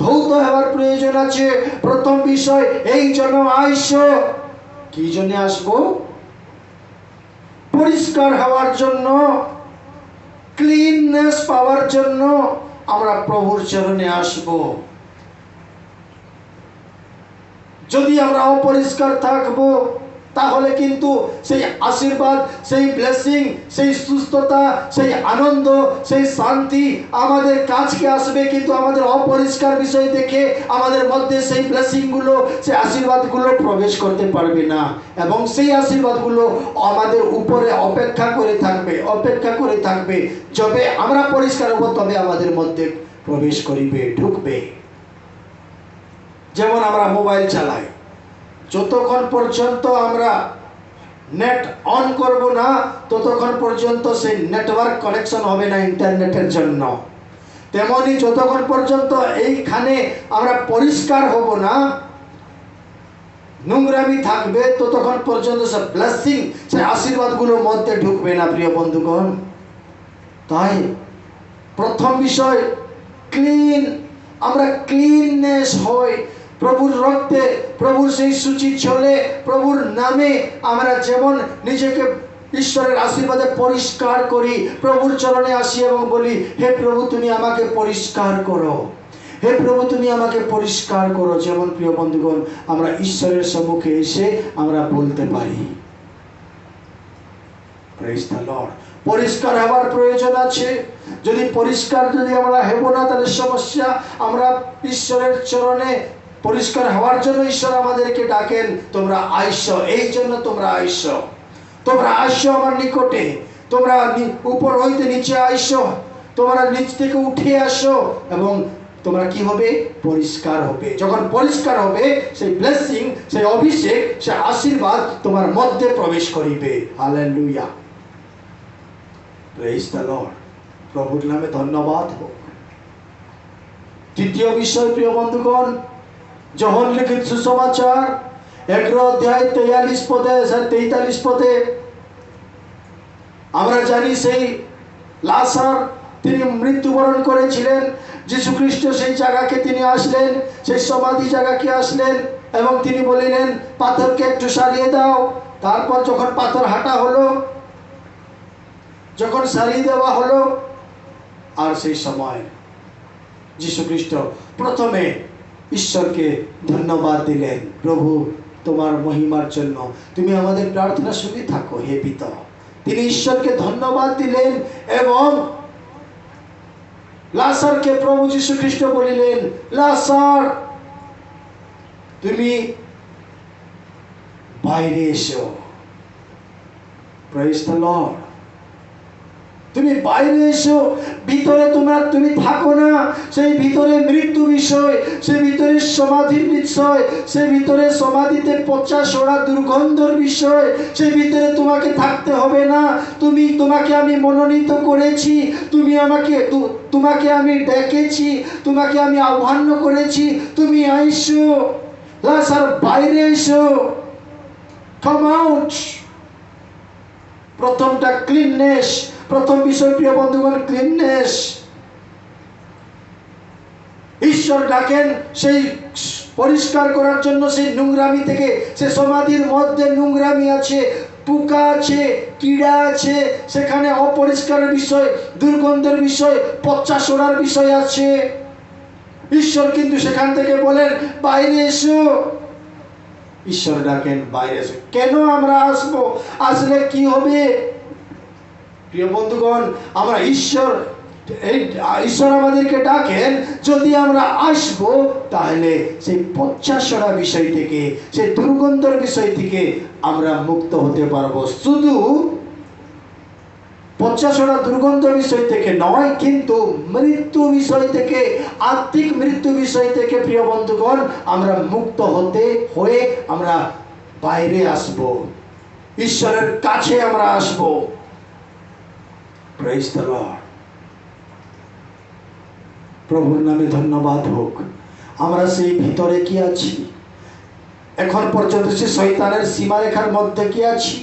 ধৌত হওয়ার প্রয়োজন আছে। প্রথম বিষয়, এই জন্য আইসো। কি জন্য আসবো? পরিষ্কার হওয়ার জন্য, ক্লিননেস পাওয়ার জন্য আমরা প্রভুর চরণে আসব। যদি আমরা অপরিষ্কার থাকবো তাহলে কিন্তু সেই আশীর্বাদ, সেই ব্লেসিং, সেই সুস্থতা, সেই আনন্দ, সেই শান্তি আমাদের কাছকে আসবে, কিন্তু আমাদের অপরিষ্কার বিষয় দেখে আমাদের মধ্যে সেই ব্লেসিংগুলো, সেই আশীর্বাদগুলো প্রবেশ করতে পারবে না, এবং সেই আশীর্বাদগুলো আমাদের উপরে অপেক্ষা করে থাকবে। যবে আমরা পরিষ্কার হব তবে আমাদের মধ্যে প্রবেশ করিবে, ঢুকবে। যেমন আমরা মোবাইল চালাই, যতক্ষণ পর্যন্ত আমরা নেট অন করব না ততক্ষণ পর্যন্ত সেই নেটওয়ার্ক কানেকশন হবে না ইন্টারনেটের জন্য। তেমনি যতক্ষণ পর্যন্ত এইখানে আমরা পরিষ্কার হব না, নোংরামি থাকবে, ততক্ষণ পর্যন্ত সে ব্লেসিং, সে আশীর্বাদগুলোর মধ্যে ঢুকবে না প্রিয় বন্ধুগণ। তাই প্রথম বিষয় ক্লিন, আমরা ক্লিননেস হই প্রভুর রক্তে, প্রভুর সেই সূচি চলে, প্রভুর নামে আমরা যেমন নিজেকে ঈশ্বরের আশীর্বাদে পরিষ্কার করি, প্রভুর চরণে আসি এবং বলি, হে প্রভু তুমি আমাকে পরিষ্কার করো, হে প্রভু তুমি আমাকে পরিষ্কার করো। যেমন প্রিয় বন্ধুগণ আমরা ঈশ্বরের সম্মুখে এসে আমরা বলতে পারি। Praise the Lord. পরিষ্কার হওয়ার প্রয়োজন আছে। যদি পরিষ্কার আমরা হব না তাহলে সমস্যা। আমরা ঈশ্বরের চরণে পরিষ্কার হওয়ার জন্য ঈশ্বর আমাদেরকে ডাকেন, তোমরা আইসো, এই জন্য তোমরা আইসো, তোমরা আইসো আমার নিকটে, তোমরা উপর হইতে নিচে আইসো, তোমরা নিচ থেকে উঠে আসো এবং তোমরা কি হবে? পরিষ্কার হবে। যখন পরিষ্কার হবে সেই ব্লেসিং, সেই অভিষেক, সেই আশীর্বাদ তোমার মধ্যে প্রবেশ করিবে। Hallelujah, praise the Lord. প্রভুর নামে ধন্যবাদ হোক। তৃতীয় বিষয় প্রিয় বন্ধুগণ, যোহন লিখিত সুসমাচার 11 অধ্যায় 43 পদে 43 পদে আমরা জানি সেই লাসার তিনি মৃত্যুবরণ করেছিলেন। যীশু খ্রিস্ট সেই জায়গাকে তিনি আসলেন, সেই সমাধি জায়গাকে আসলেন এবং তিনি বলিলেন পাথরকে একটু সারিয়ে দাও। তারপর যখন পাথর হাঁটা হলো, যখন সারিয়ে দেওয়া হলো, আর সেই সময় যীশু খ্রিস্ট প্রথমে ঈশ্বরকে ধন্যবাদ দিলেন, প্রভু তোমার মহিমার জন্য তুমি আমাদের প্রার্থনা শুনে থাকো হে পিতা। তিনি ঈশ্বরকে ধন্যবাদ দিলেন এবং লাসারকে প্রভু যীশু খ্রিস্ট বলিলেন, লাসার তুমি বাইরে এসো। Praise the Lord. তুমি বাইরে এসো, ভিতরে তুমি থাকো না। সেই ভিতরে মৃত্যু বিষয়, সেই ভিতরে সমাধির বিষয়, সেই ভিতরে সমাধিতে পচা সড়া দুর্গন্ধর বিষয়, সেই ভিতরে তোমাকে থাকতে হবে না। তোমাকে আমি মনোনীত করেছি, তোমাকে আমি ডেকেছি, তোমাকে আমি আহ্বান করেছি, তুমি আইসো। লাসার বাইরে এসো, কাম আউট। প্রথমটা ক্লিননেস। প্রথম বিষয় প্রিয় বন্ধুগণ ক্লিননেস। ঈশ্বর ডাকেন সেই পরিষ্কার করার জন্য, সেই নোংরামি থেকে। সে সমাধির মধ্যে নোংরামি আছে, পোকা আছে, কীড়া আছে, সেখানে অপরিষ্কারের বিষয়, দুর্গন্ধের বিষয়, পচা সড়ার বিষয় আছে। ঈশ্বর কিন্তু সেখান থেকে বলেন বাইরে এসো। ঈশ্বর ডাকেন বাইরে এসো। কেন আমরা আসবো? আসলে কি হবে প্রিয় বন্ধুগণ? আমরা ঈশ্বর এই ঈশ্বর আমাদেরকে ডাকেন, যদি আমরা আসব তাহলে সেই পশ্চাৎসরা বিষয় থেকে, সেই দুর্গন্ধর বিষয় থেকে আমরা মুক্ত হতে পারবো। শুধু পশ্চাৎসরা দুর্গন্ধ বিষয় থেকে নয়, কিন্তু মৃত্যু বিষয় থেকে, আত্মিক মৃত্যু বিষয় থেকে প্রিয় বন্ধুগণ আমরা মুক্ত হয়ে আমরা বাইরে আসব, ঈশ্বরের কাছে আমরা আসব। Praise the Lord. প্রভুর নামে ধন্যবাদ হোক। আমরা সেই ভিতরে কি আছি? এখন পর্যন্ত সে শয়তানের সীমারেখার মধ্যে কি আছি?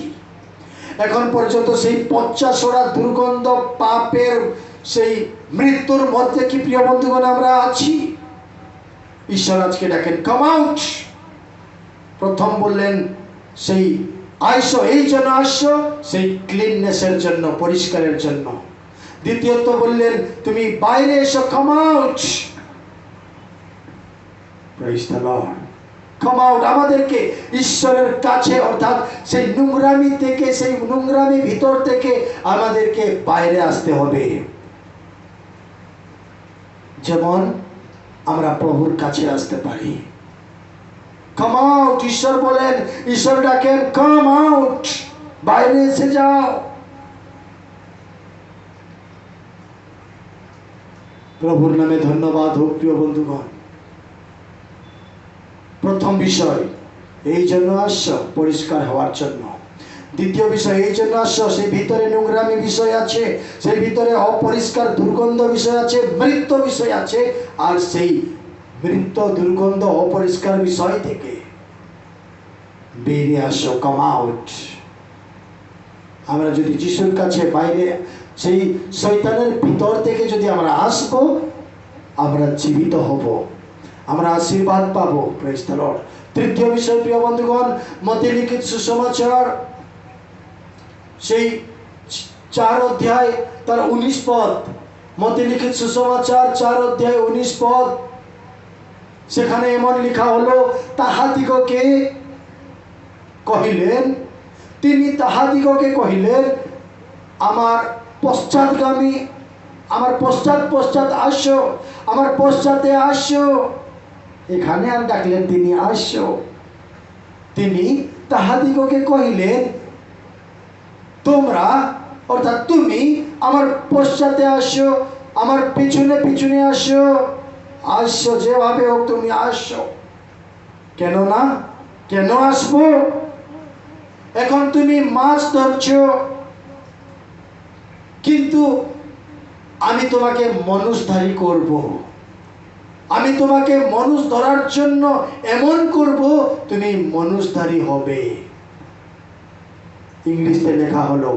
এখন পর্যন্ত সেই পশ্চাৎসরা দুর্গন্ধ পাপের সেই মৃত্যুর মধ্যে কি প্রিয় বন্ধুগণ আমরা আছি? ঈশ্বর আজকে ডাকেন, কাম আউট। প্রথম বললেন সেই আইসো, এই জন্য আসছো, সেই ক্লিননেসের জন্য, পরিষ্কারের জন্য। দ্বিতীয়ত বললেন তুমি বাইরে এসো, come out. Praise the Lord. Come out, আমাদেরকে ঈশ্বরের কাছে, অর্থাৎ সেই নোংরামি থেকে, সেই নোংরামি ভিতর থেকে আমাদেরকে বাইরে আসতে হবে, যেমন আমরা প্রভুর কাছে আসতে পারি। কাম আউট, ঈশ্বর বলেন, ঈশ্বর ডাকেন, কাম আউট, বাইরে এসে যাও। প্রভুর নামে ধন্যবাদ হোক। প্রিয় বন্ধুগণ, প্রথম বিষয়, এই জন্য আসছো, পরিষ্কার হওয়ার জন্য। দ্বিতীয় বিষয়, এই জন্য আসছো, সেই ভিতরে নোংরামি বিষয় আছে, সেই ভিতরে অপরিষ্কার দুর্গন্ধ বিষয় আছে, মৃত্যু বিষয় আছে, আর সেই মৃত্যু, দুর্গন্ধ, অপরিষ্কার বিষয় থেকে বেরিয়ে আসো, কাম আউট। আমরা যদি যিশুর কাছে বাইরে, সেই শয়তানের ভিতর থেকে যদি আমরা আসবো, আমরা জীবিত হব, আমরা আশীর্বাদ পাবো। Praise the Lord. তৃতীয় বিষয় প্রিয় বন্ধুগণ, মতে লিখিত সুসমাচার সেই 4 অধ্যায় তার 19 পদ, মতে লিখিত সুসমাচার 4 অধ্যায় 19 পদ, সেখানে এমন লেখা হলো, তাহাদিগকে কহিলেন, তিনি তাহাদিগকে কহিলেন, আমার পশ্চাৎগামী, আমার পশ্চাৎ আসো, আমার পশ্চাতে আসো। এখানে আর ডাকলেন তিনি আসো। তিনি তাহাদিগকে কহিলেন, তোমরা, অর্থাৎ তুমি আমার পশ্চাতে আসো, আমার পিছনে পিছনে আসো, আসো, যেভাবে হোক তুমি আসো। কেন না? কেন আসবো? এখন তুমি মাছ ধরছো, কিন্তু আমি তোমাকে মানুষধারী করব, আমি তোমাকে মানুষ ধরার জন্য এমন করব, তুমি মানুষধারী হবে। ইংলিশে লেখা হলো,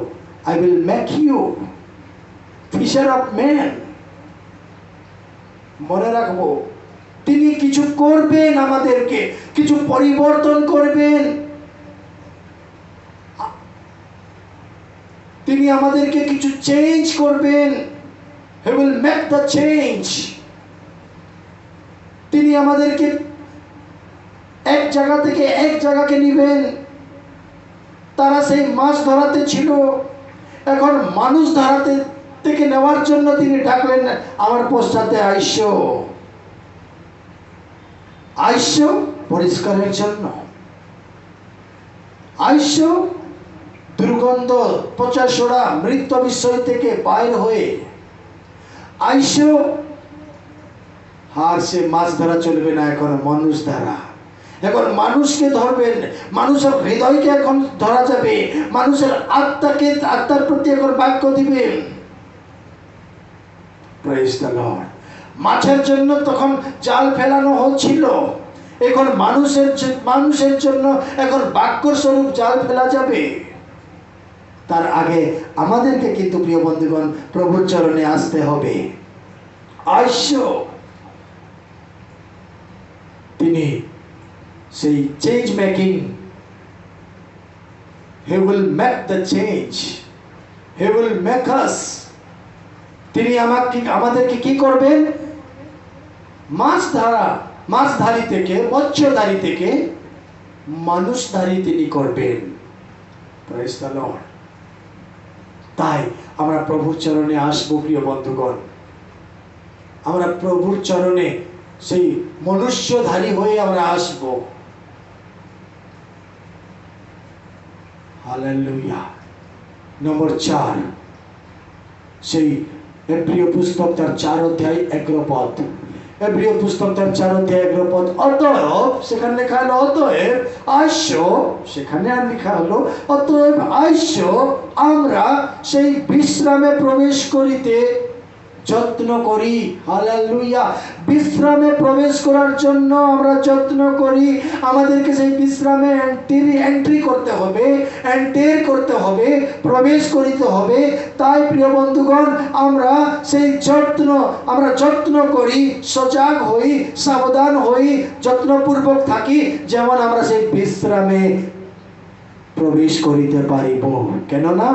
I will make you fisher of man. মনে রাখবো, তিনি কিছু করবেন, আমাদেরকে কিছু পরিবর্তন করবেন, তিনি আমাদেরকে কিছু চেঞ্জ করবেন। He will make the change. তিনি আমাদেরকে এক জায়গা থেকে এক জায়গাকে নিবেন। তারা সেই মাছ ধরাতে ছিল, এখন মানুষ ধরাতে থেকে নেওয়ার জন্য তিনি ডাকলেন, আমার পশ্চাতে আইসো, আইসো পরিষ্কারের জন্য, আইসো দুর্গন্ধ, পচাশোড়া, মৃত্যু বিষয় থেকে বাইর হয়ে আইসো। আর সে মাছ ধরা চলবে না, এখন মানুষ ধরা। এখন মানুষকে ধরবেন, মানুষের হৃদয়কে এখন ধরা যাবে, মানুষের আত্মাকে, আত্মার প্রতি এখন বাক্য দিবেন। Praise the Lord. মাছের জন্য তখন জাল ফেলানো হচ্ছিল, এখন মানুষের জন্য এখন বাক্যর স্বরূপ জাল ফেলা যাবে। তার আগে আমাদেরকে কিন্তু প্রিয় বন্ধুগণ প্রভুর চরণে আসতে হবে। আইসো, তিনি সেই change making, he will make the change, he will make আস। তিনি আমাদেরকে কি করবেন? মাছধারী থেকে, মৎস্যধারী থেকে মানুষধারী তিনি করবেন। Praise the Lord. তাই আমরা প্রভুর চরণে আসবো প্রিয় বন্ধুগণ। আমরা প্রভুর চরণে সেই মনুষ্যধারী হয়ে আমরা আসব। হালেলুয়া। নম্বর 4, সেই এব্রিয় পুস্তক তার 4 অধ্যায় 11 পদ। এব্রিয় পুস্তক তার 4 অধ্যায় 11 পদ। অতএব, সেখানে লেখা হলো অতএব আইসো, সেখানে আর লেখা হলো অতএব আইসো আমরা সেই বিশ্রামে প্রবেশ করিতে যত্ন করি। হালেলুয়া। বিশ্রামে প্রবেশ করার জন্য আমরা যত্ন করি। আমাদেরকে সেই বিশ্রামে এন্ট্রি করতে হবে, এন্টার করতে হবে, প্রবেশ করিতে হবে। তাই প্রিয় বন্ধুগণ, আমরা সেই যত্ন করি, সজাগ হই, সাবধান হই, যত্নপূর্বক থাকি, যেমন আমরা সেই বিশ্রামে প্রবেশ করিতে পারিব। কেননা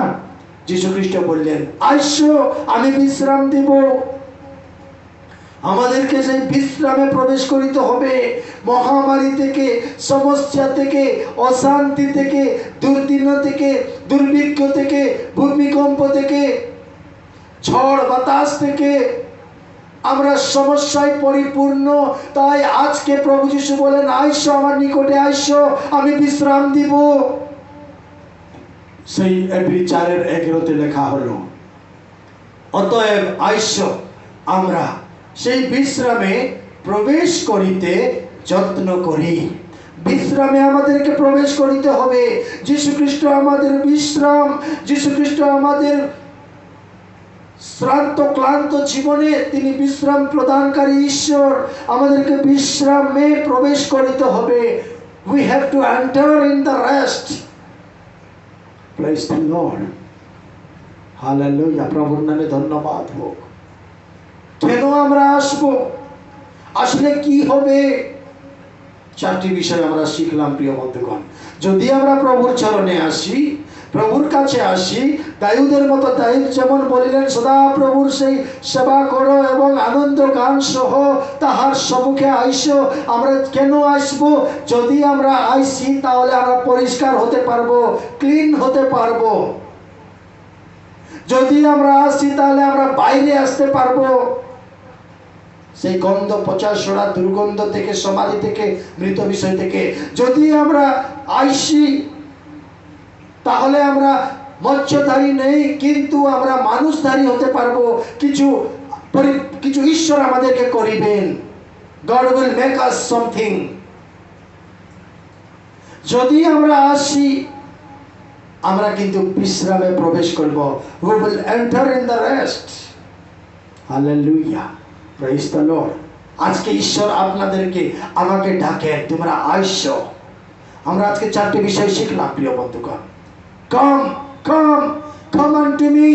যীশু খ্রিস্ট বললেন, আইসো আমি বিশ্রাম দেব। আমাদেরকে সেই বিশ্রামে প্রবেশ করিতে হবে। মহামারী থেকে, সমস্যা থেকে, অশান্তি থেকে, দুর্দিন থেকে, দুর্ভিক্ষ থেকে, ভূমিকম্প থেকে, ঝড় বাতাস থেকে আমরা সমস্যায় পরিপূর্ণ। তাই আজকে প্রভু যীশু বলেন, আইসো আমার নিকটে আইসো, আমি বিশ্রাম দিব। সেই এব্রি 4:11 লেখা হলো, অতএব আইসো আমরা সেই বিশ্রামে প্রবেশ করিতে যত্ন করি। বিশ্রামে আমাদেরকে প্রবেশ করিতে হবে। যীশু খ্রিস্ট আমাদের বিশ্রাম। যীশু খ্রিস্ট আমাদের শ্রান্ত ক্লান্ত জীবনে তিনি বিশ্রাম প্রদানকারী ঈশ্বর। আমাদেরকে বিশ্রামে প্রবেশ করিতে হবে। We have to enter in the rest. Praise the Lord. Hallelujah. প্রভুর নামে ধন্যবাদ হোক। কেন আমরা আসব? আসলে কি হবে? 4টি বিষয় আমরা শিখলাম প্রিয় বন্ধুগণ। যদি আমরা প্রভুর চরণে আসি, প্রভুর কাছে আসি, দাউদের মতো দাউদ যেমন বলিলেন, সদা প্রভুর সেই সেবা করো এবং আনন্দ গান সহ তাহার সম্মুখে আইসো। আমরা কেন আসব? যদি আমরা আইসি তাহলে আমরা পরিষ্কার হতে পারবো, ক্লিন হতে পারবো। যদি আমরা আসি তাহলে আমরা বাইরে আসতে পারবো সেই গন্ধ, পচা সড়া দুর্গন্ধ থেকে, সমাধি থেকে, মৃত বিষয় থেকে। যদি আমরা আইসি তাহলে আমরা মৎস্যধারী নেই, কিন্তু আমরা মানুষধারী হতে পারবো। কিছু ঈশ্বর আমাদেরকে করিবেন। God will make us something. যদি আমরা আসি, আমরা কিন্তু বিশ্রামে প্রবেশ করব। We will enter in the rest. Hallelujah. Praise the Lord. আজকে ঈশ্বর আপনাদেরকে, আমাকে ডাকেন, তোমরা আইসো। আমরা আজকে 4টি বিষয় শিখলাম প্রিয় বন্ধুগণ। Come, come, come unto me.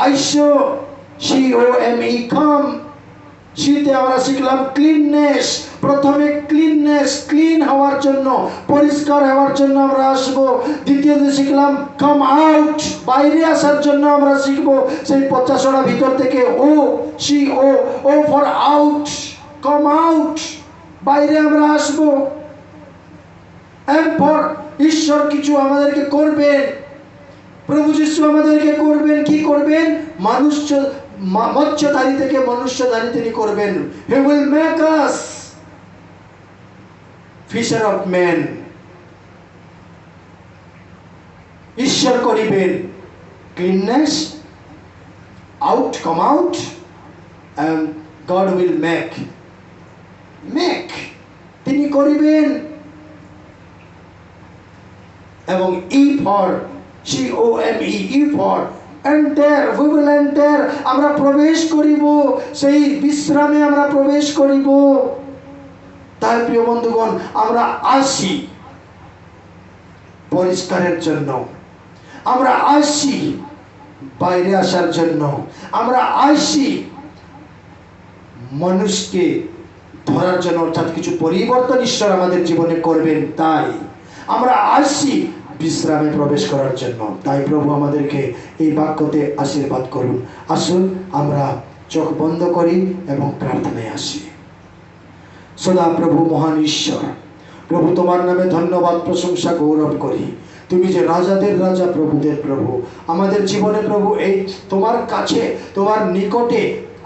আইসো, C-O-M-E, come. শীতে আমরা শিখলাম ক্লিননেস। প্রথমে ক্লিননেস, ক্লিন হওয়ার জন্য, পরিষ্কার হওয়ার জন্য আমরা আসবো। দ্বিতীয়তে শিখলাম কাম আউট, বাইরে আসার জন্য আমরা শিখবো। সেই পচাশোড়া ভিতর থেকে, ও ফর আউট, কাম আউট, বাইরে আমরা আসবো। এরপর ঈশ্বর কিছু আমাদেরকে করবেন। প্রভু যিশু আমাদেরকে করবেন, কি করবেন? মৎস্যধারী থেকে মনুষ্যধারী তিনি করবেন। He will make us fisher of men. ঈশ্বর করিবেন cleanness, out, come out, and God will make তিনি করিবেন। এবং E for C-O-M-E, E for enter, we will enter, আমরা প্রবেশ করিব, সেই বিশ্রামে আমরা প্রবেশ করিব। তাই প্রিয় বন্ধুগণ, আমরা আসি পরিষ্কারের জন্য, আমরা আসি বাইরে আসার জন্য, আমরা আসি মানুষকে ধরার জন্য, অর্থাৎ কিছু পরিবর্তন ঈশ্বর আমাদের জীবনে করবেন। তাই আমরা আসি বিশ্রামে প্রবেশ করার জন্য। তাই প্রভু আমাদেরকে এই বাক্যতে আশীর্বাদ করুন। আসুন আমরা চোখ বন্ধ করি এবং প্রার্থনায় আসি। সদা প্রভু মহান ঈশ্বর, প্রভু তোমার নামে ধন্যবাদ, প্রশংসা, গৌরব করি। তুমি যে রাজাদের রাজা প্রভুদের প্রভু, আমাদের জীবনে প্রভু এই তোমার কাছে তোমার নিকটে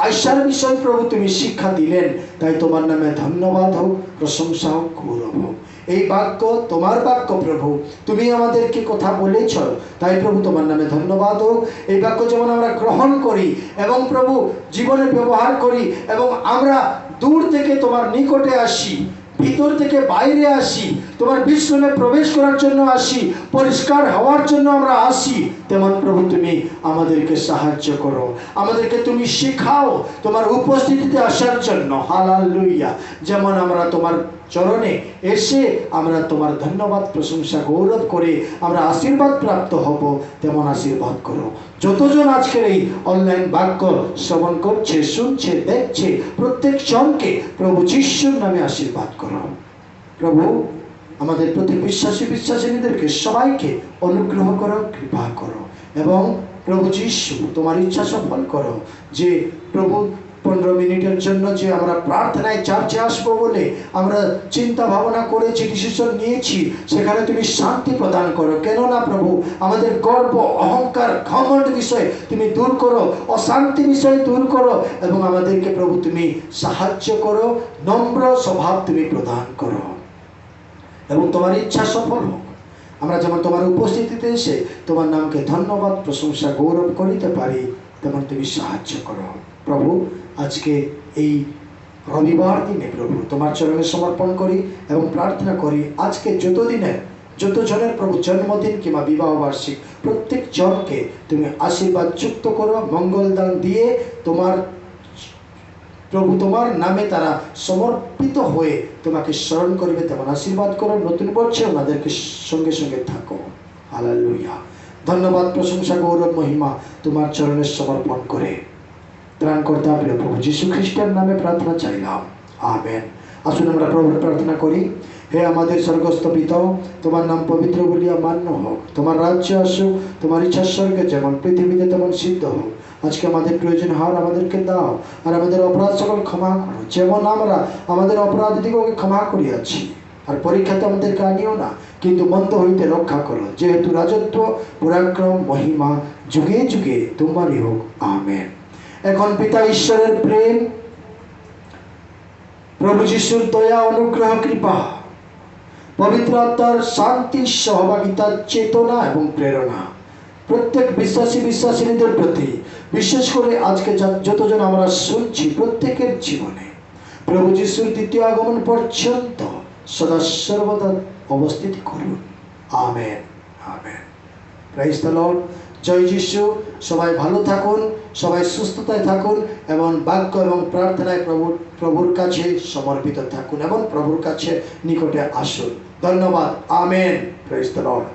আসার বিষয় প্রভু তুমি শিক্ষা দিলেন, তাই তোমার নামে ধন্যবাদ হোক, প্রশংসা হোক, গৌরব হোক। এই বাক্য তোমার বাক্য প্রভু, তুমি আমাদেরকে কথা বলেছ, তাই প্রভু তোমার নামে ধন্যবাদ হোক। এই বাক্য যেমন আমরা গ্রহণ করি এবং প্রভু জীবনে ব্যবহার করি এবং আমরা দূর থেকে তোমার নিকটে আসি, ভিতর থেকে বাইরে আসি, তোমার বিশ্রামে প্রবেশ করার জন্য আসি, পরিষ্কার হওয়ার জন্য আমরা আসি, তেমন প্রভু তুমি আমাদেরকে সাহায্য করো, আমাদেরকে তুমি শেখাও তোমার উপস্থিতিতে আসার জন্য। হালেলুয়া। যেমন আমরা তোমার চরণে এসে আমরা তোমার ধন্যবাদ, প্রশংসা, গৌরব করে আমরা আশীর্বাদ প্রাপ্ত হব, তেমন আশীর্বাদ করো। যতজন আজকের এই অনলাইন বাক্য শ্রবণ করছে, শুনছে, দেখছে, প্রত্যেক জনকে প্রভু যিশুর নামে আশীর্বাদ করো। প্রভু আমাদের প্রতি বিশ্বাসীদেরকে সবাইকে অনুগ্রহ করো, কৃপা করো এবং প্রভু যিশু তোমার ইচ্ছা সফল করো। যে প্রভু 15 মিনিটের জন্য যে আমরা প্রার্থনায় চার্চে আসবো বলে আমরা চিন্তা ভাবনা করেছি, ডিসিশন নিয়েছি, সেখানে তুমি শান্তি প্রদান করো। কেননা প্রভু আমাদের গর্ব, অহংকার, ঘমণ্ড বিষয় তুমি দূর করো, অশান্তি বিষয় দূর করো এবং আমাদেরকে প্রভু তুমি সাহায্য করো, নম্র স্বভাব তুমি প্রদান করো এবং তোমার ইচ্ছা সফল হোক। আমরা যেমন তোমার উপস্থিতিতে এসে তোমার নামকে ধন্যবাদ, প্রশংসা, গৌরব করিতে পারি, তেমন তুমি সাহায্য করো। প্রভু আজকে এই রবিবার দিনে প্রভু তোমার চরণে সমর্পণ করি এবং প্রার্থনা করি, আজকে যত জনের প্রভু জন্মদিন কিংবা বিবাহ বার্ষিক প্রত্যেক জনকে তুমি আশীর্বাদ যুক্ত করো, মঙ্গল দান দিয়ে তোমার প্রভু তোমার নামে তারা সমর্পিত হয়ে তোমাকে স্মরণ করবে, তেমন আশীর্বাদ করো। নতুন বছর ওনাদেরকে সঙ্গে সঙ্গে থাকো। হালেলুয়া। ধন্যবাদ, প্রশংসা, গৌরব, মহিমা তোমার চরণে সমর্পণ করে ত্রাণকর্তা প্রিয় প্রভু যীশু খ্রিস্টের নামে প্রার্থনা চাইলাম, আমেন। আসুন আমরা প্রভুর প্রার্থনা করি। হে আমাদের স্বর্গস্থ পিতা, তোমার নাম পবিত্র বলিয়া মান্য হোক, তোমার রাজ্য আসুক, তোমার ইচ্ছা স্বর্গে যেমন পৃথিবীতে তেমন সিদ্ধ হোক। আজকে আমাদের প্রয়োজন হার আমাদেরকে দাও, আর আমাদের অপরাধ সকল ক্ষমা করো, যেমন আমরা আমাদের অপরাধীদিগকে ক্ষমা করিয়াছি। আর পরীক্ষাতে আমাদেরকে আনিও না, কিন্তু মন্দ হইতে রক্ষা করো, যেহেতু রাজত্ব, পরাক্রম, মহিমা যুগে যুগে তোমারই হোক, আমেন। এখন পিতা ঈশ্বরের প্রেম, প্রভু যিশুর দয়া, অনুগ্রহ, কৃপা, পবিত্র আত্মার শান্তি, সহভাগিতা, চেতনা এবং প্রেরণা প্রত্যেক বিশ্বাসীদের প্রতি, বিশেষ করে আজকে যতজন আমরা শুনছি প্রত্যেকের জীবনে প্রভু যিশুর দ্বিতীয় আগমন পর্যন্ত সদা সর্বদা অবস্থিত করুন, amen, amen. Praise the Lord. জয় যিশু। সবাই ভালো থাকুন, সবাই সুস্থতায় থাকুন এবং বাক্য এবং প্রার্থনায় প্রভুর কাছে সমর্পিত থাকুন এবং প্রভুর কাছে নিকটে আসুন। ধন্যবাদ, আমেন। Praise the Lord.